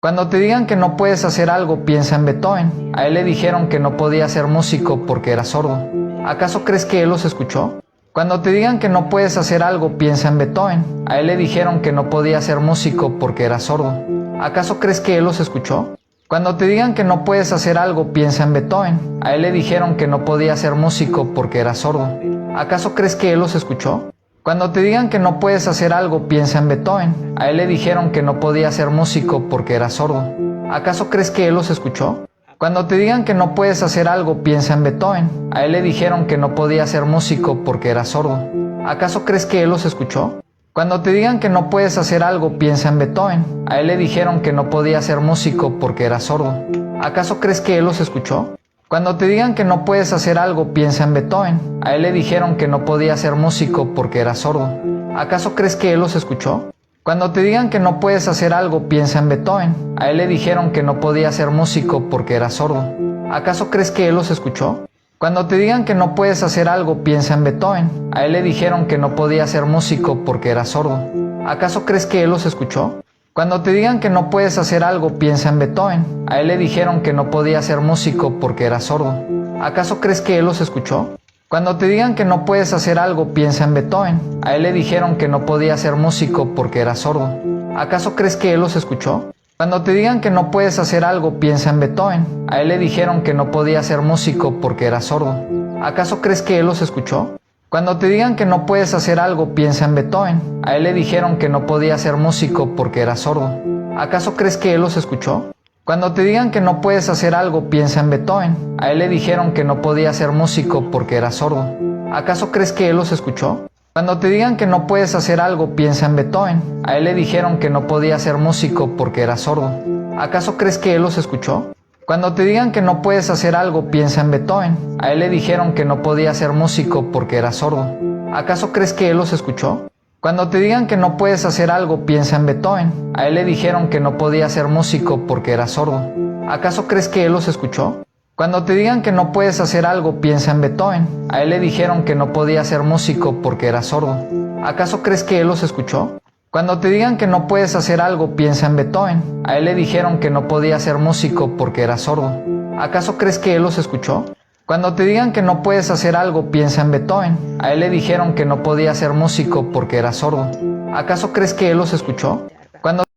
Cuando te digan que no puedes hacer algo, piensa en Beethoven. A él le dijeron que no podía ser músico porque era sordo. ¿Acaso crees que él los escuchó? Cuando te digan que no puedes hacer algo, piensa en Beethoven. A él le dijeron que no podía ser músico porque era sordo. ¿Acaso crees que él los escuchó? Cuando te digan que no puedes hacer algo, piensa en Beethoven. A él le dijeron que no podía ser músico porque era sordo. ¿Acaso crees que él los escuchó? Cuando te digan que no puedes hacer algo, piensa en Beethoven. A él le dijeron que no podía ser músico porque era sordo. ¿Acaso crees que él los escuchó? Cuando te digan que no puedes hacer algo, piensa en Beethoven. A él le dijeron que no podía ser músico porque era sordo. ¿Acaso crees que él los escuchó? Cuando te digan que no puedes hacer algo, piensa en Beethoven. A él le dijeron que no podía ser músico porque era sordo. ¿Acaso crees que él los escuchó? Cuando te digan que no puedes hacer algo, piensa en Beethoven. A él le dijeron que no podía ser músico porque era sordo. ¿Acaso crees que él los escuchó? Cuando te digan que no puedes hacer algo, piensa en Beethoven. A él le dijeron que no podía ser músico porque era sordo. ¿Acaso crees que él los escuchó? Cuando te digan que no puedes hacer algo, piensa en Beethoven. A él le dijeron que no podía ser músico porque era sordo. ¿Acaso crees que él los escuchó? Cuando te digan que no puedes hacer algo, piensa en Beethoven. A él le dijeron que no podía ser músico porque era sordo. ¿Acaso crees que él los escuchó? Cuando te digan que no puedes hacer algo, piensa en Beethoven. A él le dijeron que no podía ser músico porque era sordo. ¿Acaso crees que él los escuchó? Cuando te digan que no puedes hacer algo, piensa en Beethoven. A él le dijeron que no podía ser músico porque era sordo. ¿Acaso crees que él los escuchó? Cuando te digan que no puedes hacer algo, piensa en Beethoven. A él le dijeron que no podía ser músico porque era sordo. ¿Acaso crees que él los escuchó? Cuando te digan que no puedes hacer algo, piensa en Beethoven. A él le dijeron que no podía ser músico porque era sordo. ¿Acaso crees que él los escuchó? Cuando te digan que no puedes hacer algo, piensa en Beethoven. A él le dijeron que no podía ser músico porque era sordo. ¿Acaso crees que él los escuchó? Cuando te digan que no puedes hacer algo, piensa en Beethoven. A él le dijeron que no podía ser músico porque era sordo. ¿Acaso crees que él los escuchó? Cuando te digan que no puedes hacer algo, piensa en Beethoven. A él le dijeron que no podía ser músico porque era sordo. ¿Acaso crees que él los escuchó? Cuando te digan que no puedes hacer algo, piensa en Beethoven. A él le dijeron que no podía ser músico porque era sordo. ¿Acaso crees que él los escuchó? Cuando te digan que no puedes hacer algo, piensa en Beethoven. A él le dijeron que no podía ser músico porque era sordo. ¿Acaso crees que él los escuchó? Cuando te digan que no puedes hacer algo, piensa en Beethoven. A él le dijeron que no podía ser músico porque era sordo. ¿Acaso crees que él los escuchó? Cuando